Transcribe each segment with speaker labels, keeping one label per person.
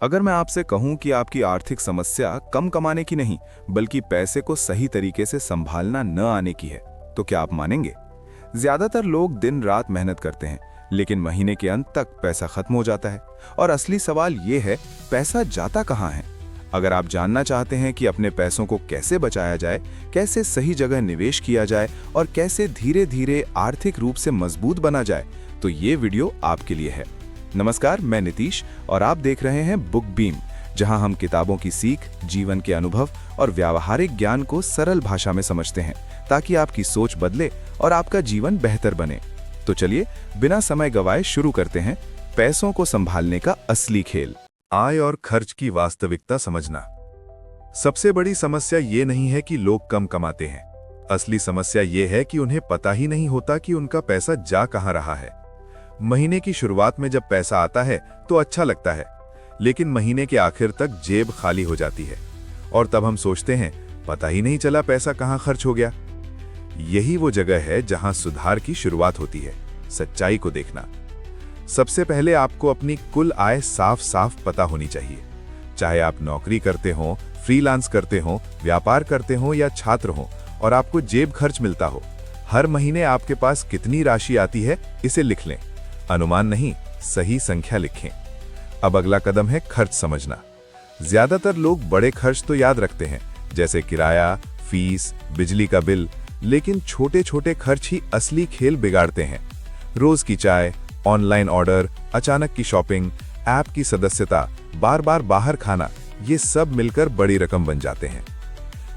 Speaker 1: अगर मैं आपसे कहूं कि आपकी आर्थिक समस्या कम कमाने की नहीं, बल्कि पैसे को सही तरीके से संभालना न आने की है, तो क्या आप मानेंगे? ज्यादातर लोग दिन रात मेहनत करते हैं, लेकिन महीने के अंत तक पैसा खत्म हो जाता है। और असली सवाल ये है, पैसा जाता कहाँ है? अगर आप जानना चाहते हैं कि अपने पैसों को कैसे बचाया जाए, कैसे सही जगह निवेश किया जाए और कैसे धीरे धीरे आर्थिक रूप से मजबूत बना जाए, तो ये वीडियो आपके लिए है। नमस्कार, मैं नीतीश और आप देख रहे हैं बुक बीम, जहां हम किताबों की सीख, जीवन के अनुभव और व्यावहारिक ज्ञान को सरल भाषा में समझते हैं, ताकि आपकी सोच बदले और आपका जीवन बेहतर बने। तो चलिए बिना समय गवाए शुरू करते हैं पैसों को संभालने का असली खेल।
Speaker 2: आय और खर्च की वास्तविकता समझना। सबसे बड़ी समस्या ये नहीं है कि लोग कम कमाते हैं। असली समस्या ये है कि उन्हें पता ही नहीं होता कि उनका पैसा जा कहां रहा है। महीने की शुरुआत में जब पैसा आता है तो अच्छा लगता है, लेकिन महीने के आखिर तक जेब खाली हो जाती है और तब हम सोचते हैं पता ही नहीं चला पैसा कहां खर्च हो गया। यही वो जगह है जहां सुधार की शुरुआत होती है, सच्चाई को देखना। सबसे पहले आपको अपनी कुल आय साफ साफ पता होनी चाहिए। चाहे आप नौकरी करते हो, फ्रीलांस करते हो, व्यापार करते हो या छात्र हो और आपको जेब खर्च मिलता हो, हर महीने आपके पास कितनी राशि आती है इसे लिख लें। अनुमान नहीं, सही संख्या लिखें। अब अगला कदम है खर्च समझना। ज्यादातर लोग बड़े खर्च तो याद रखते हैं, जैसे किराया, फीस, बिजली का बिल, लेकिन छोटे छोटे खर्च ही असली खेल बिगाड़ते हैं। रोज की चाय, ऑनलाइन ऑर्डर, अचानक की शॉपिंग, ऐप की सदस्यता, बार बार बाहर खाना, ये सब मिलकर बड़ी रकम बन जाते हैं।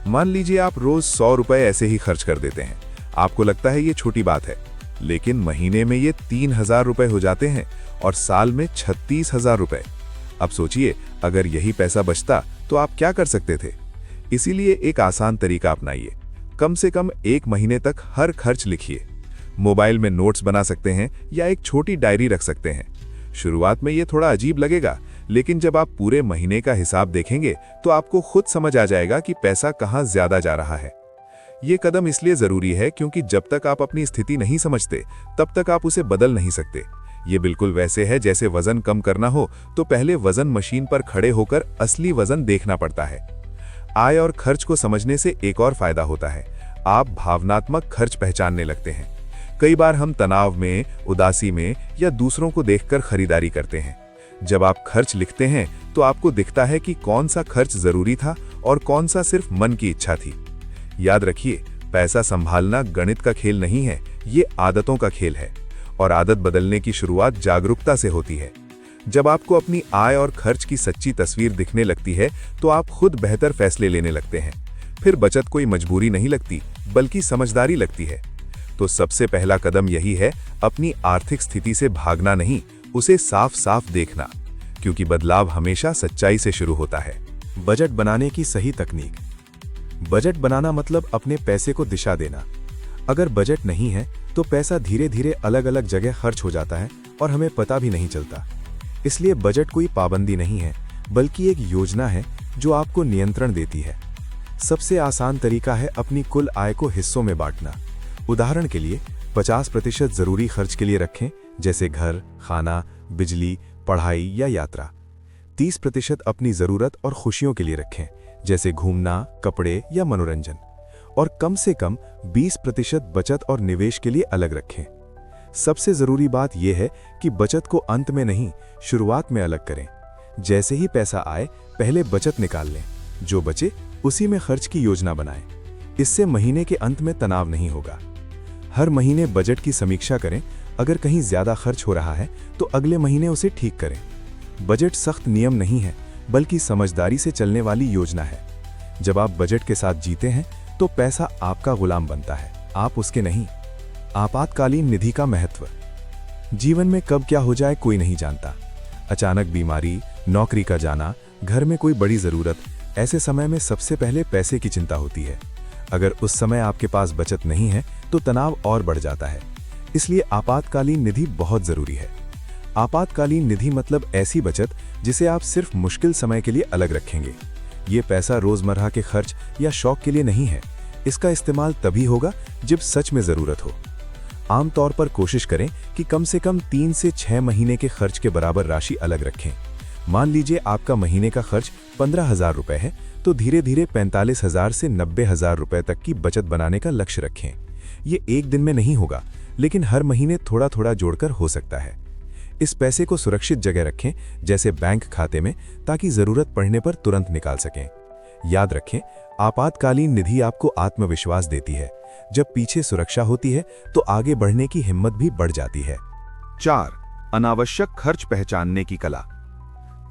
Speaker 2: मान लीजिए आप रोज 100 रुपए ऐसे ही खर्च कर देते हैं। आपको लगता है ये छोटी बात है, लेकिन महीने में ये 3000 रुपए हो जाते हैं और साल में 36,000 रुपए। अब सोचिए, अगर यही पैसा बचता तो आप क्या कर सकते थे? इसीलिए एक आसान तरीका अपनाइए। कम से कम 1 महीने तक हर खर्च लिखिए। मोबाइल में नोट्स बना सकते हैं या एक छोटी डायरी रख सकते हैं। शुरुआत में ये थोड़ा अजीब लगेगा, लेकिन जब आप पूरे महीने का हिसाब देखेंगे तो आपको खुद समझ आ जाएगा कि पैसा कहाँ ज्यादा जा रहा है। ये कदम इसलिए जरूरी है क्योंकि जब तक आप अपनी स्थिति नहीं समझते, तब तक आप उसे बदल नहीं सकते। ये बिल्कुल वैसे है जैसे वजन कम करना हो तो पहले वजन मशीन पर खड़े होकर असली वजन देखना पड़ता है। आय और खर्च को समझने से एक और फायदा होता है, आप भावनात्मक खर्च पहचानने लगते हैं। कई बार हम तनाव में, उदासी में या दूसरों को देखकर खरीदारी करते हैं। जब आप खर्च लिखते हैं तो आपको दिखता है कि कौन सा खर्च जरूरी था और कौन सा सिर्फ मन की इच्छा थी। याद रखिए, पैसा संभालना गणित का खेल नहीं है, ये आदतों का खेल है और आदत बदलने की शुरुआत जागरूकता से होती है। जब आपको अपनी आय और खर्च की सच्ची तस्वीर दिखने लगती है तो आप खुद बेहतर फैसले लेने लगते हैं। फिर बचत कोई मजबूरी नहीं लगती, बल्कि समझदारी लगती है। तो सबसे पहला कदम यही है, अपनी आर्थिक स्थिति से भागना नहीं, उसे साफ साफ देखना, क्योंकि बदलाव हमेशा सच्चाई से शुरू होता है।
Speaker 1: बजट बनाने की सही तकनीक। बजट बनाना मतलब अपने पैसे को दिशा देना। अगर बजट नहीं है तो पैसा धीरे धीरे अलग अलग जगह खर्च हो जाता है और हमें पता भी नहीं चलता। इसलिए बजट कोई पाबंदी नहीं है, बल्कि एक योजना है जो आपको नियंत्रण देती है। सबसे आसान तरीका है अपनी कुल आय को हिस्सों में बांटना। उदाहरण के लिए 50% जरूरी खर्च के लिए रखें, जैसे घर, खाना, बिजली, पढ़ाई या यात्रा। 30% अपनी जरूरत और खुशियों के लिए रखें, जैसे घूमना, कपड़े या मनोरंजन। और कम से कम 20% बचत और निवेश के लिए अलग रखें। सबसे जरूरी बात यह है कि बचत को अंत में नहीं, शुरुआत में अलग करें। जैसे ही पैसा आए, पहले बचत निकाल लें, जो बचे उसी में खर्च की योजना बनाएं। इससे महीने के अंत में तनाव नहीं होगा। हर महीने बजट की समीक्षा करें। अगर कहीं ज्यादा खर्च हो रहा है तो अगले महीने उसे ठीक करें। बजट सख्त नियम नहीं है, बल्कि समझदारी से चलने वाली योजना है। जब आप बजट के साथ जीते हैं तो पैसा आपका गुलाम बनता है, आप उसके नहीं। आपातकालीन निधि का महत्व। जीवन में कब क्या हो जाए कोई नहीं जानता। अचानक बीमारी, नौकरी का जाना, घर में कोई बड़ी जरूरत, ऐसे समय में सबसे पहले पैसे की चिंता होती है। अगर उस समय आपके पास बचत नहीं है तो तनाव और बढ़ जाता है। इसलिए आपातकालीन निधि बहुत जरूरी है। आपातकालीन निधि मतलब ऐसी बचत जिसे आप सिर्फ मुश्किल समय के लिए अलग रखेंगे। ये पैसा रोजमर्रा के खर्च या शौक के लिए नहीं है। इसका इस्तेमाल तभी होगा जब सच में जरूरत हो। आमतौर पर कोशिश करें कि कम से कम 3 से 6 महीने के खर्च के बराबर राशि अलग रखें। मान लीजिए आपका महीने का खर्च 15,000 रुपए है, तो धीरे धीरे 45,000 से 90,000 रुपए तक की बचत बनाने का लक्ष्य रखें। ये एक दिन में नहीं होगा, लेकिन हर महीने थोड़ा थोड़ा जोड़कर हो सकता है। इस पैसे को सुरक्षित जगह रखें, जैसे बैंक खाते में, ताकि जरूरत पड़ने पर तुरंत निकाल सकें। याद रखें, आपातकालीन निधि आपको आत्मविश्वास देती है। जब पीछे सुरक्षा होती है तो आगे बढ़ने की हिम्मत भी बढ़ जाती है।
Speaker 2: 4. अनावश्यक खर्च पहचानने की कला।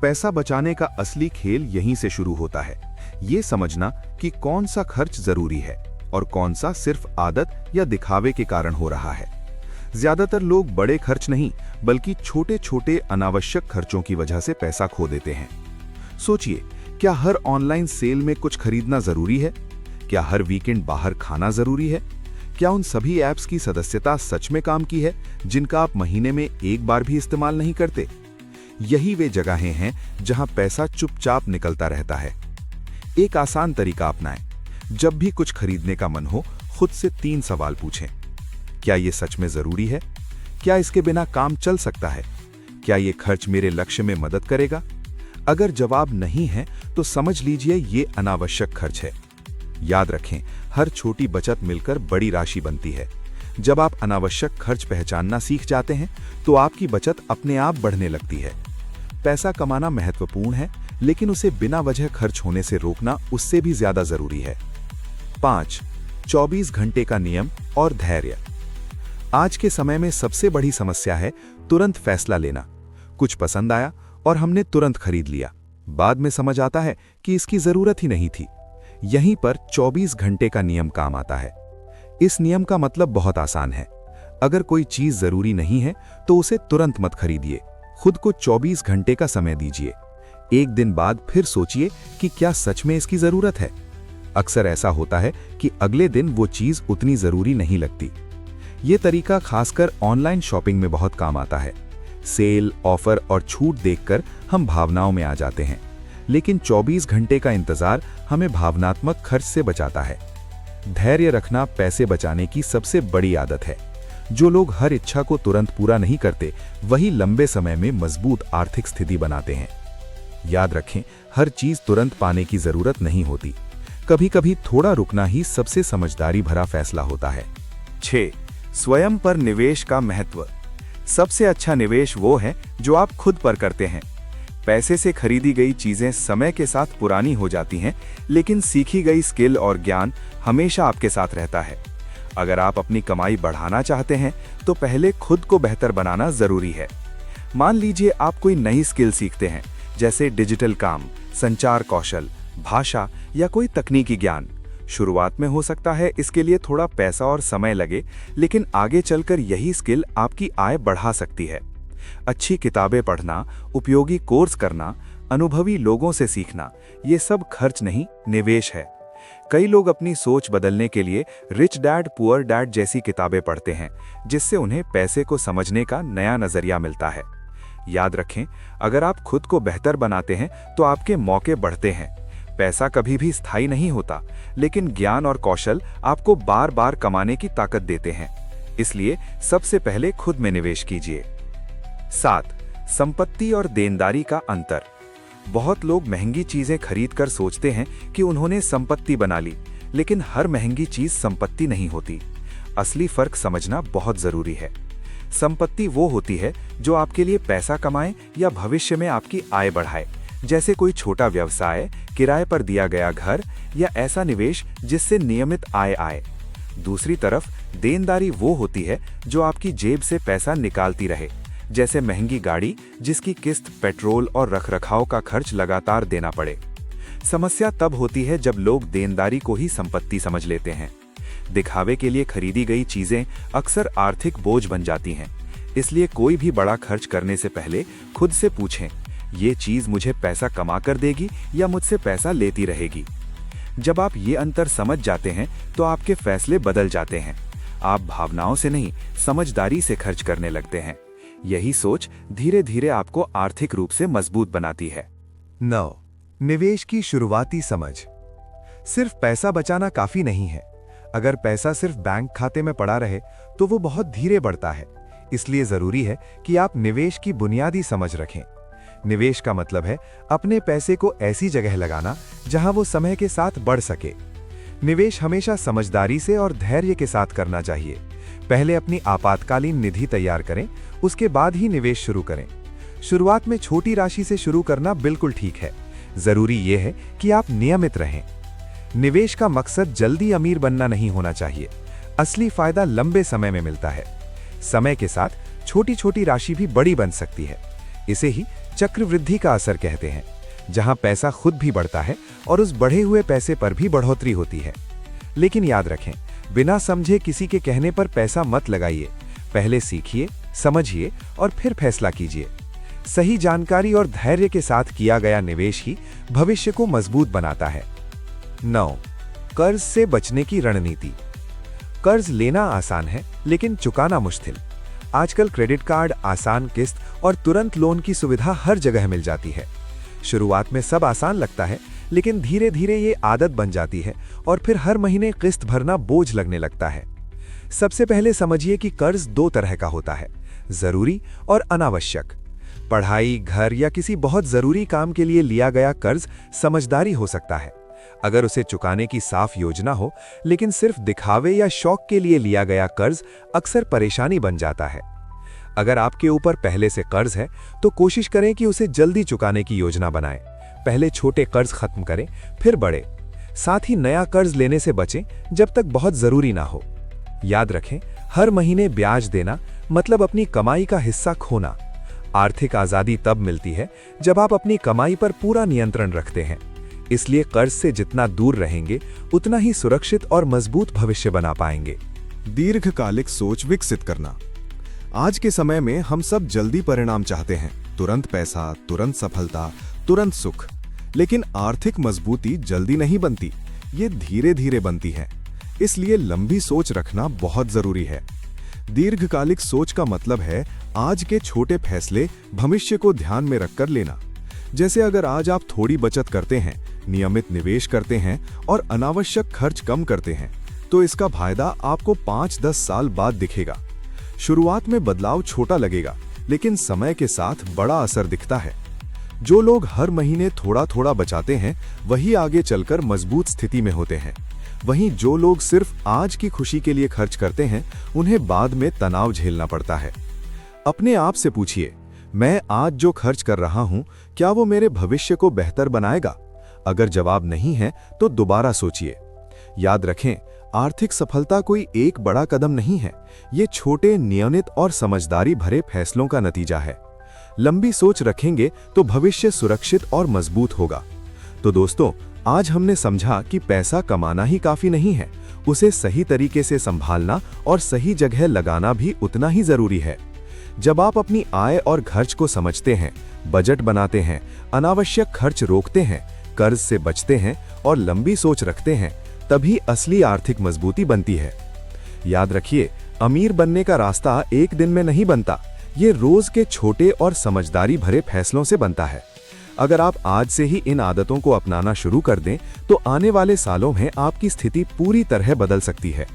Speaker 2: पैसा बचाने का असली खेल यहीं से शुरू होता है। ये समझना कि कौन सा खर्च जरूरी है और कौन सा सिर्फ आदत या दिखावे के कारण हो रहा है। ज्यादातर लोग बड़े खर्च नहीं, बल्कि छोटे छोटे अनावश्यक खर्चों की वजह से पैसा खो देते हैं। सोचिए, क्या हर ऑनलाइन सेल में कुछ खरीदना जरूरी है? क्या हर वीकेंड बाहर खाना जरूरी है? क्या उन सभी ऐप्स की सदस्यता सच में काम की है जिनका आप महीने में एक बार भी इस्तेमाल नहीं करते? यही वे जगहें हैं जहां पैसा चुपचाप निकलता रहता है। एक आसान तरीका अपनाएं। जब भी कुछ खरीदने का मन हो, खुद से 3 सवाल पूछें। क्या ये सच में जरूरी है? क्या इसके बिना काम चल सकता है? क्या ये खर्च मेरे लक्ष्य में मदद करेगा? अगर जवाब नहीं है तो समझ लीजिए ये अनावश्यक खर्च है। याद रखें, हर छोटी बचत मिलकर बड़ी राशि बनती है। जब आप अनावश्यक खर्च पहचानना सीख जाते हैं तो आपकी बचत अपने आप बढ़ने लगती है। पैसा कमाना महत्वपूर्ण है, लेकिन उसे बिना वजह खर्च होने से रोकना उससे भी ज्यादा जरूरी है। 5. 24 घंटे का नियम और धैर्य। आज के समय में सबसे बड़ी समस्या है तुरंत फैसला लेना। कुछ पसंद आया और हमने तुरंत खरीद लिया। बाद में समझ आता है कि इसकी जरूरत ही नहीं थी। यहीं पर 24 घंटे का नियम काम आता है। इस नियम का मतलब बहुत आसान है। अगर कोई चीज जरूरी नहीं है तो उसे तुरंत मत खरीदिए। खुद को 24 घंटे का समय दीजिए। एक दिन बाद फिर सोचिए कि क्या सच में इसकी जरूरत है। अक्सर ऐसा होता है कि अगले दिन वो चीज उतनी जरूरी नहीं लगती। ये तरीका खासकर ऑनलाइन शॉपिंग में बहुत काम आता है। सेल, ऑफर और छूट देखकर हम भावनाओं में आ जाते हैं, लेकिन 24 घंटे का इंतजार हमें भावनात्मक खर्च से बचाता है। धैर्य रखना पैसे बचाने की सबसे बड़ी आदत है। जो लोग हर इच्छा को तुरंत पूरा नहीं करते, वही लंबे समय में मजबूत आर्थिक स्थिति बनाते हैं। याद रखें, हर चीज तुरंत पाने की जरूरत नहीं होती। कभी कभी थोड़ा रुकना ही सबसे समझदारी भरा फैसला होता है।
Speaker 1: 6. स्वयं पर निवेश का महत्व। सबसे अच्छा निवेश वो है जो आप खुद पर करते हैं। पैसे से खरीदी गई चीजें समय के साथ पुरानी हो जाती हैं, लेकिन सीखी गई स्किल और ज्ञान हमेशा आपके साथ रहता है। अगर आप अपनी कमाई बढ़ाना चाहते हैं तो पहले खुद को बेहतर बनाना जरूरी है। मान लीजिए आप कोई नई स्किल सीखते हैं, जैसे डिजिटल काम, संचार कौशल, भाषा या कोई तकनीकी ज्ञान। शुरुआत में हो सकता है इसके लिए थोड़ा पैसा और समय लगे, लेकिन आगे चलकर यही स्किल आपकी आय बढ़ा सकती है। अच्छी किताबें पढ़ना, उपयोगी कोर्स करना, अनुभवी लोगों से सीखना, ये सब खर्च नहीं, निवेश है। कई लोग अपनी सोच बदलने के लिए रिच डैड पुअर डैड जैसी किताबें पढ़ते हैं, जिससे उन्हें पैसे को समझने का नया नजरिया मिलता है। याद रखें, अगर आप खुद को बेहतर बनाते हैं तो आपके मौके बढ़ते हैं। पैसा कभी भी स्थायी नहीं होता, लेकिन ज्ञान और कौशल आपको बार बार कमाने की ताकत देते हैं। इसलिए सबसे पहले खुद में निवेश कीजिए। 7. संपत्ति और देनदारी का अंतर। बहुत लोग महंगी चीजें खरीदकर सोचते हैं कि उन्होंने संपत्ति बना ली, लेकिन हर महंगी चीज संपत्ति नहीं होती। असली फर्क समझना बहुत जरूरी है। संपत्ति वो होती है जो आपके लिए पैसा कमाए या भविष्य में आपकी आय बढ़ाए, जैसे कोई छोटा व्यवसाय, किराए पर दिया गया घर या ऐसा निवेश जिससे नियमित आय आए। दूसरी तरफ देनदारी वो होती है जो आपकी जेब से पैसा निकालती रहे, जैसे महंगी गाड़ी जिसकी किस्त, पेट्रोल और रखरखाव का खर्च लगातार देना पड़े। समस्या तब होती है जब लोग देनदारी को ही संपत्ति समझ लेते हैं। दिखावे के लिए खरीदी गई चीजें अक्सर आर्थिक बोझ बन जाती हैं। इसलिए कोई भी बड़ा खर्च करने से पहले खुद से पूछें, ये चीज मुझे पैसा कमा कर देगी या मुझसे पैसा लेती रहेगी। जब आप ये अंतर समझ जाते हैं तो आपके फैसले बदल जाते हैं। आप भावनाओं से नहीं, समझदारी से खर्च करने लगते हैं। यही सोच धीरे धीरे आपको आर्थिक रूप से मजबूत बनाती है।
Speaker 3: 9. निवेश की शुरुआती समझ। सिर्फ पैसा बचाना काफी नहीं है। अगर पैसा सिर्फ बैंक खाते में पड़ा रहे तो वो बहुत धीरे बढ़ता है। इसलिए जरूरी है कि आप निवेश की बुनियादी समझ रखें। निवेश का मतलब है अपने पैसे को ऐसी जगह लगाना जहां वो समय के साथ बढ़ सके। निवेश हमेशा समझदारी से और धैर्य के साथ करना चाहिए। पहले अपनी आपातकालीन निधि तैयार करें, उसके बाद ही निवेश शुरू करें। शुरुआत में छोटी राशि से शुरू करना बिल्कुल ठीक है। जरूरी यह है कि आप नियमित रहें। निवेश का मकसद जल्दी अमीर बनना नहीं होना चाहिए। असली फायदा लंबे समय में मिलता है। समय के साथ छोटी छोटी राशि भी बड़ी बन सकती है। इसे ही चक्रवृद्धि का असर कहते हैं, जहां पैसा खुद भी बढ़ता है और उस बढ़े हुए पैसे पर भी बढ़ोतरी होती है। लेकिन याद रखें, बिना समझे किसी के कहने पर पैसा मत लगाइए। पहले सीखिए, समझिए और फिर फैसला कीजिए। सही जानकारी और धैर्य के साथ किया गया निवेश ही भविष्य को मजबूत बनाता है। 9. कर्ज से बचने की रणनीति। कर्ज लेना आसान है, लेकिन चुकाना मुश्किल। आजकल क्रेडिट कार्ड, आसान किस्त और तुरंत लोन की सुविधा हर जगह मिल जाती है। शुरुआत में सब आसान लगता है, लेकिन धीरे धीरे ये आदत बन जाती है और फिर हर महीने किस्त भरना बोझ लगने लगता है। सबसे पहले समझिए कि कर्ज 2 तरह का होता है, जरूरी और अनावश्यक। पढ़ाई, घर या किसी बहुत जरूरी काम के लिए लिया गया कर्ज समझदारी हो सकता है, अगर उसे चुकाने की साफ योजना हो। लेकिन सिर्फ दिखावे या शौक के लिए लिया गया कर्ज अक्सर परेशानी बन जाता है। अगर आपके ऊपर पहले से कर्ज है, तो कोशिश करें कि उसे जल्दी चुकाने की योजना बनाएं। पहले छोटे कर्ज खत्म करें, फिर बड़े। साथ ही नया कर्ज लेने से बचें जब तक बहुत जरूरी ना हो। याद रखें, हर महीने ब्याज देना मतलब अपनी कमाई का हिस्सा खोना। आर्थिक आजादी तब मिलती है जब आप अपनी कमाई पर पूरा नियंत्रण रखते हैं। इसलिए कर्ज से जितना दूर रहेंगे, उतना ही सुरक्षित और मजबूत भविष्य बना पाएंगे।
Speaker 1: दीर्घकालिक सोच विकसित करना। आज के समय में हम सब जल्दी परिणाम चाहते हैं, तुरंत पैसा, तुरंत सफलता, तुरंत सुख। लेकिन आर्थिक मजबूती जल्दी नहीं बनती, ये धीरे धीरे बनती है। इसलिए लंबी सोच रखना बहुत जरूरी है। दीर्घकालिक सोच का मतलब है आज के छोटे फैसले भविष्य को ध्यान में रखकर लेना। जैसे अगर आज आप थोड़ी बचत करते हैं, नियमित निवेश करते हैं और अनावश्यक खर्च कम करते हैं, तो इसका फायदा आपको 5-10 साल बाद दिखेगा। शुरुआत में बदलाव छोटा लगेगा, लेकिन समय के साथ बड़ा असर दिखता है। जो लोग हर महीने थोड़ा थोड़ा बचाते हैं, वही आगे चलकर मजबूत स्थिति में होते हैं। वहीं जो लोग सिर्फ आज की खुशी के लिए खर्च करते हैं, उन्हें बाद में तनाव झेलना पड़ता है। अपने आप से पूछिए, मैं आज जो खर्च कर रहा हूं, क्या वो मेरे भविष्य को बेहतर बनाएगा? अगर जवाब नहीं है, तो दोबारा सोचिए। याद रखें, आर्थिक सफलता कोई एक बड़ा कदम नहीं है, ये छोटे, नियमित और समझदारी भरे फैसलों का नतीजा है। लंबी सोच रखेंगे तो भविष्य सुरक्षित और मजबूत होगा। तो दोस्तों, आज हमने समझा कि पैसा कमाना ही काफी नहीं है, उसे सही तरीके से संभालना और सही जगह लगाना भी उतना ही जरूरी है। जब आप अपनी आय और खर्च को समझते हैं, बजट बनाते हैं, अनावश्यक खर्च रोकते हैं, कर्ज से बचते हैं और लंबी सोच रखते हैं, तभी असली आर्थिक मजबूती बनती है। याद रखिए, अमीर बनने का रास्ता एक दिन में नहीं बनता, ये रोज के छोटे और समझदारी भरे फैसलों से बनता है। अगर आप आज से ही इन आदतों को अपनाना शुरू कर दें, तो आने वाले सालों में आपकी स्थिति पूरी तरह बदल सकती है।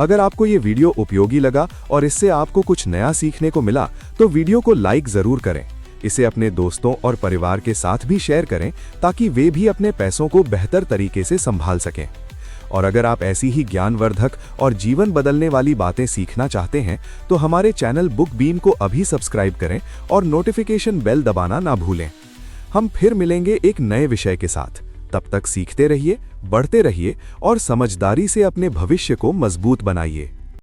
Speaker 1: अगर आपको ये वीडियो उपयोगी लगा और इससे आपको कुछ नया सीखने को मिला, तो वीडियो को लाइक जरूर करें। इसे अपने दोस्तों और परिवार के साथ भी शेयर करें, ताकि वे भी अपने पैसों को बेहतर तरीके से संभाल सकें। और अगर आप ऐसी ही ज्ञानवर्धक और जीवन बदलने वाली बातें सीखना चाहते हैं, तो हमारे चैनल बुक बीम को अभी सब्सक्राइब करें और नोटिफिकेशन बेल दबाना ना भूलें। हम फिर मिलेंगे एक नए विषय के साथ। तब तक सीखते रहिए, बढ़ते रहिए और समझदारी से अपने भविष्य को मजबूत बनाइए।